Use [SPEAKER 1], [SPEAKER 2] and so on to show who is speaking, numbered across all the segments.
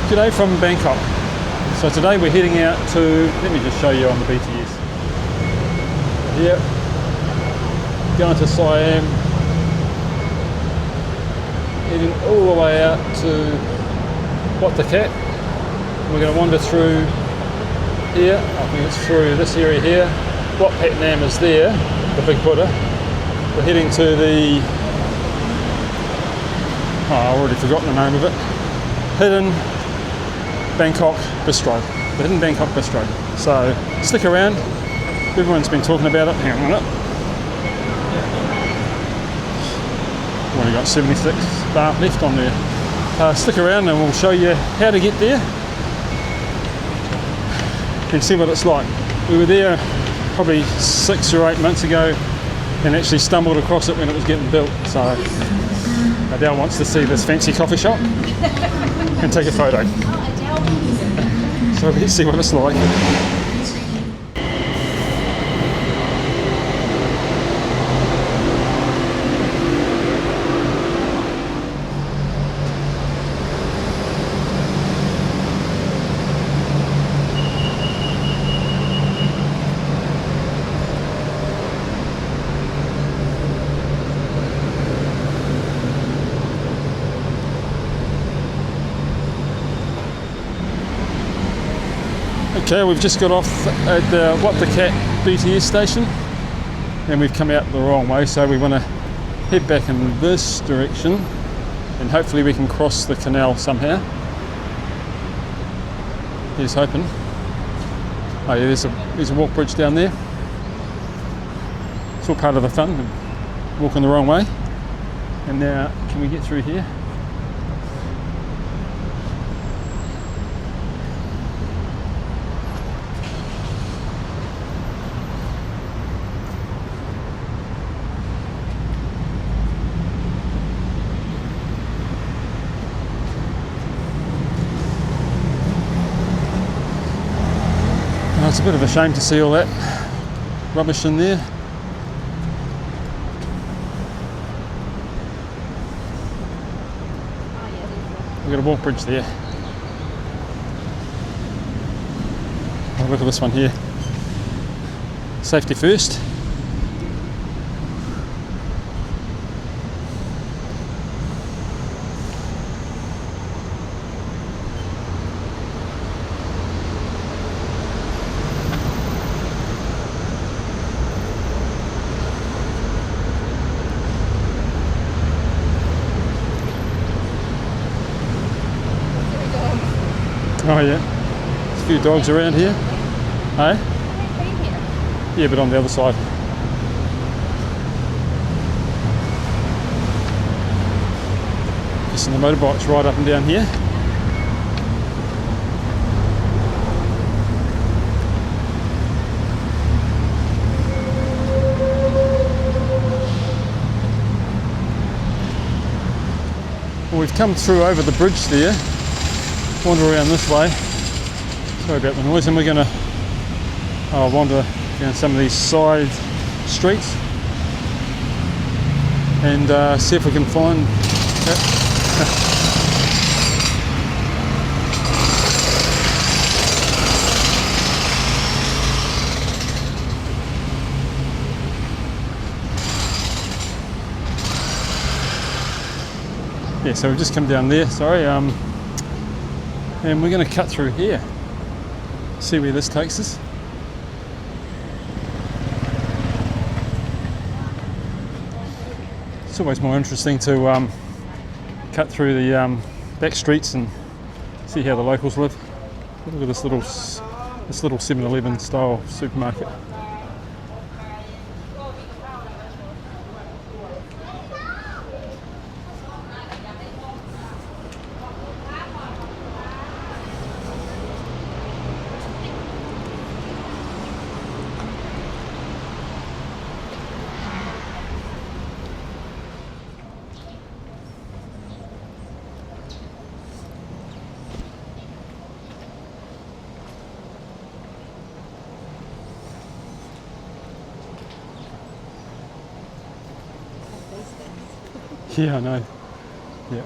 [SPEAKER 1] G'day from Bangkok. So today we're heading out to, let me just show you on the BTS. Here, going to Siam, heading all the way out to Wutthakat. We're going to wander through here, I think it's through this area here. Wat Paknam is there, the big Buddha. We're heading to the, I've already forgotten the name of it, Hidden Bangkok Bistro, the Hidden Bangkok Bistro. So stick around, everyone's been talking about it. Hang on a minute. We've only got 76 baht left on there. Stick around and we'll show you how to get there and see what it's like. We were there probably 6 or 8 months ago and actually stumbled across it when it was getting built. So Adele wants to see this fancy coffee shop and take a photo. So let's see what it's like. Okay, we've just got off at the Wutthakat BTS Station and we've come out the wrong way, so we want to head back in this direction and hopefully we can cross the canal somehow. Here's hoping. Oh yeah, there's a walk bridge down there. It's all part of the fun, walking the wrong way. And now, can we get through here? It's a bit of a shame to see all that rubbish in there. We've got a walk bridge there. Oh, look at this one here. Safety first. Oh yeah, there's a few dogs around here. Hey? Yeah, but on the other side. Guessing the motorbikes right up and down here. Well, we've come through over the bridge there. Wander around this way. Sorry about the noise, and we're going to wander down some of these side streets and see if we can find yeah, so we've just come down there, sorry, and we're going to cut through here, see where this takes us. It's always more interesting to cut through the back streets and see how the locals live. Look at this little 7-Eleven style supermarket. Yeah, I know. Yeah.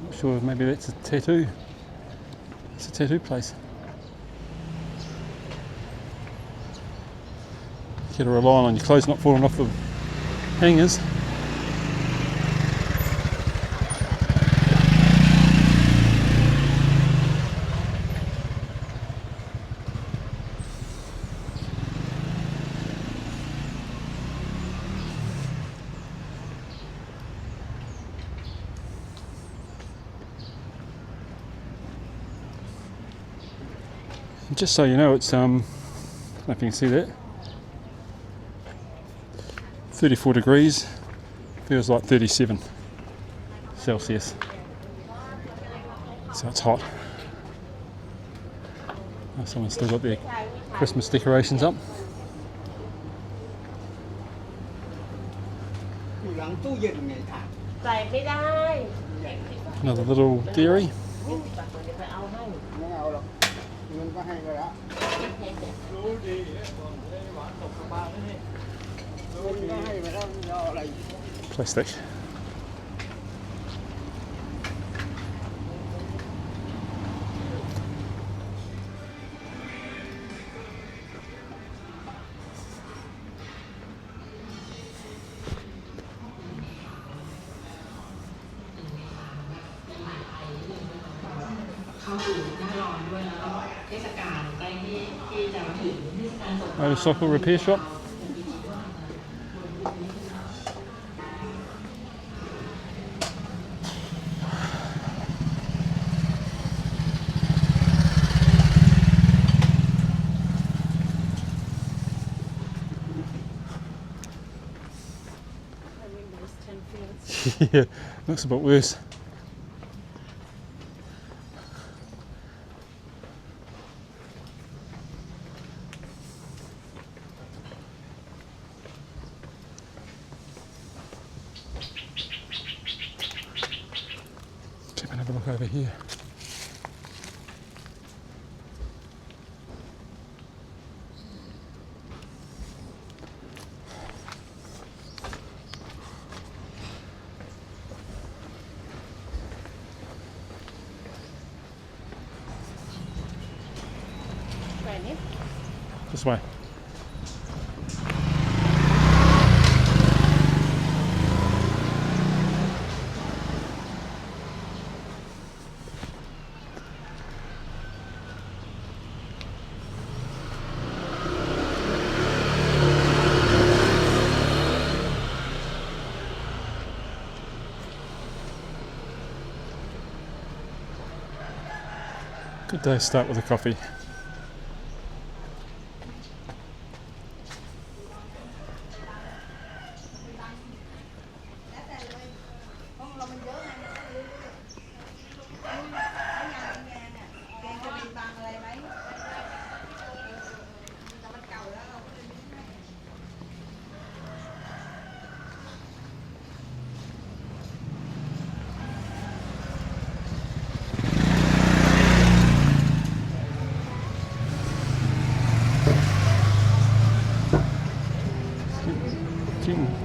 [SPEAKER 1] Not sure, maybe that's a tattoo. It's a tattoo place. You gotta rely on your clothes not falling off the hangers. Just so you know, it's I don't know if you can see that, 34 degrees, feels like 37 Celsius, so it's hot. Oh, someone's still got their Christmas decorations up. Another little dairy. Plastic. Motorcycle repair shop. Yeah, looks a bit worse. Let's have a look over here. This way. Good day to start with a coffee.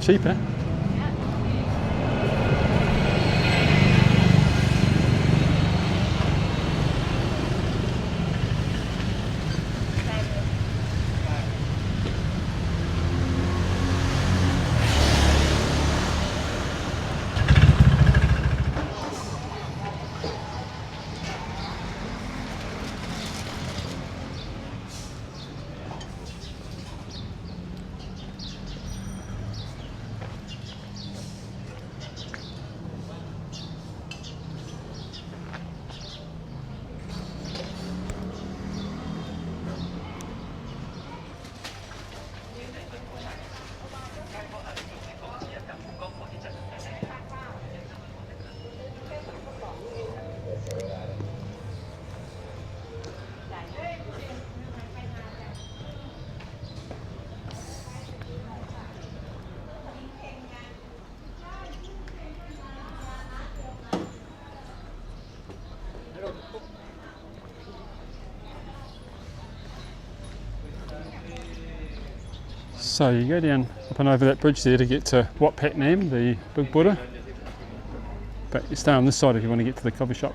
[SPEAKER 1] Cheaper. So you go down up and over that bridge there to get to Wat Paknam, the big Buddha. But you stay on this side if you want to get to the coffee shop.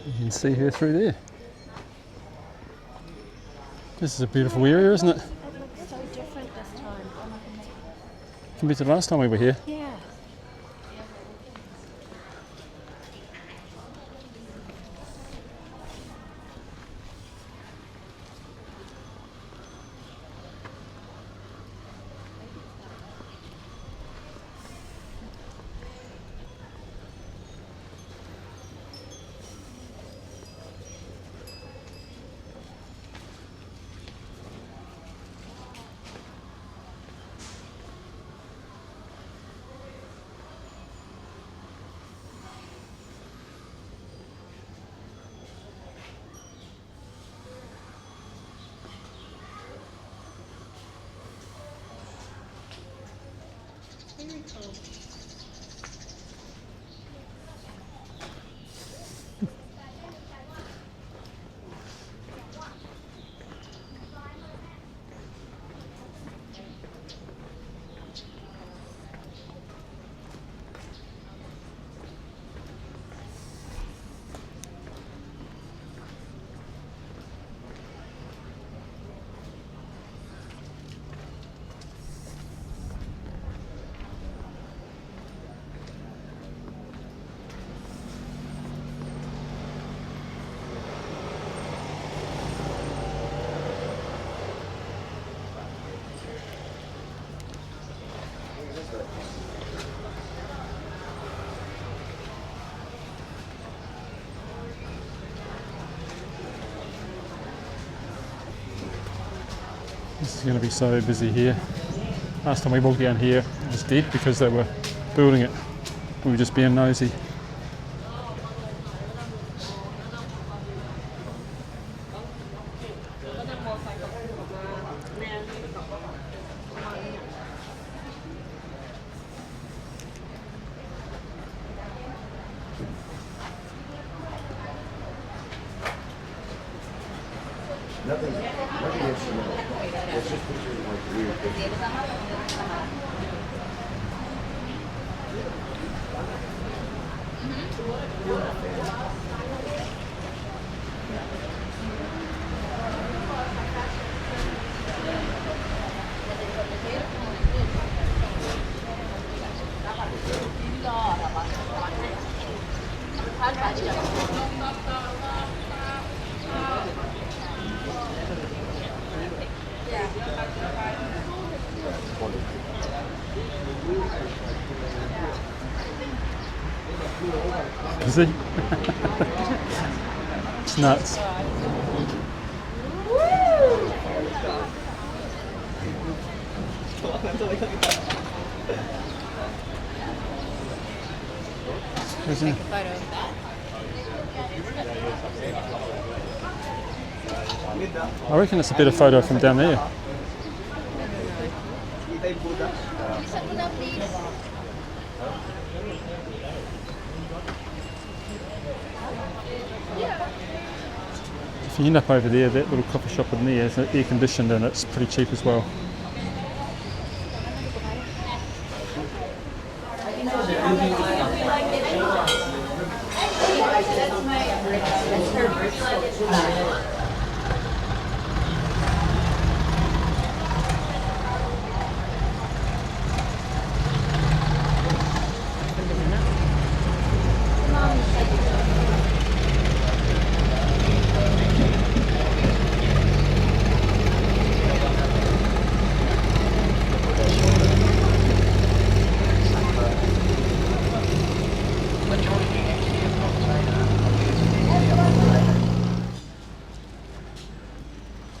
[SPEAKER 1] You can see her through there. This is a beautiful area, isn't it?
[SPEAKER 2] It looks so different this time.
[SPEAKER 1] Compared to the last time we were here.
[SPEAKER 2] Yeah. Very cool.
[SPEAKER 1] This is going to be so busy here. Last time we walked down here, it was dead because they were building it. We were just being nosy.
[SPEAKER 3] Nothing instrumental. It's just pictures of like weird pictures.
[SPEAKER 1] Is it? It's nuts. Isn't it? I reckon it's a better photo from down there. If you end up over there, that little coffee shop in there is air conditioned and it's pretty cheap as well.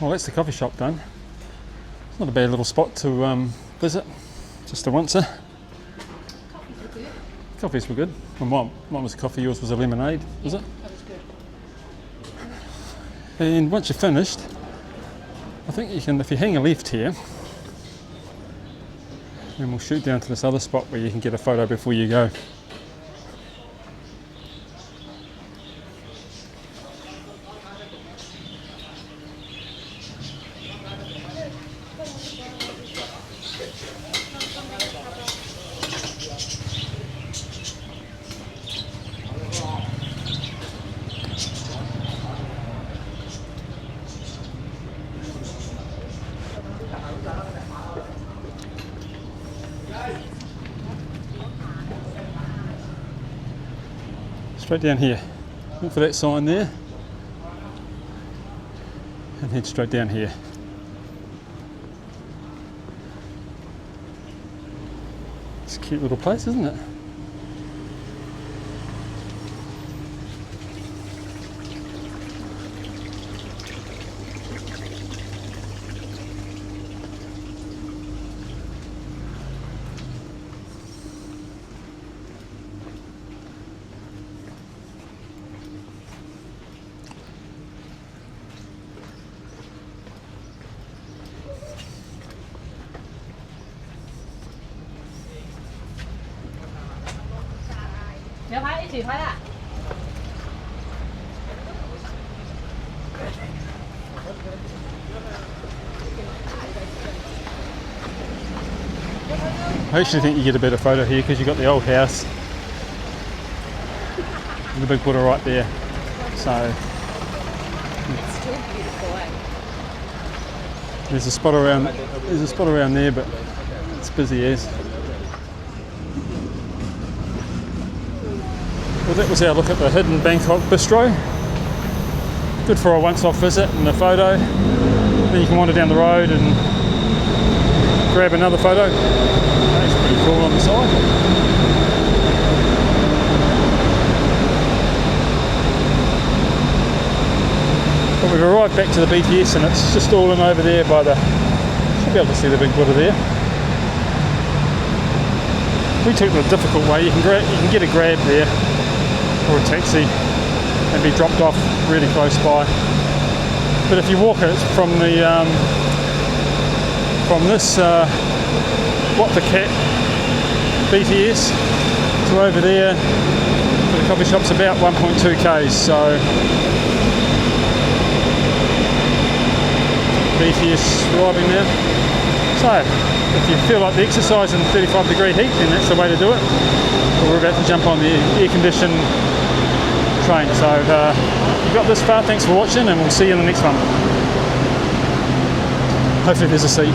[SPEAKER 1] Well, that's the coffee shop done. It's not a bad little spot to visit, just a once. Coffees were good. Well, mine was coffee, yours was a lemonade, was it?
[SPEAKER 2] That was good.
[SPEAKER 1] And once you're finished, I think you can, if you hang a left here, and we'll shoot down to this other spot where you can get a photo before you go. Straight down here. Look for that sign there. And head straight down here. It's a cute little place, isn't it? I actually think you get a better photo here because you've got the old house and the big Buddha right there. So
[SPEAKER 2] It's still beautiful, eh?
[SPEAKER 1] there's a spot around there, but it's busy as. Well, that was our look at the Hidden Bangkok Bistro. Good for a once-off visit and a photo. Then you can wander down the road and grab another photo. That's pretty cool on the side. But we've arrived back to the BTS and it's just all in over there by the... Should be able to see the big Buddha there. We took the difficult way. You can get a grab there or a taxi and be dropped off really close by. But if you walk it from the from this Wat Paknam BTS to over there to the coffee shop's about 1.2 k's. So BTS arriving now. So if you feel like the exercise in 35-degree heat, then that's the way to do it. But we're about to jump on the air-conditioned train. So if you got this far, thanks for watching and we'll see you in the next one. Hopefully there's a seat.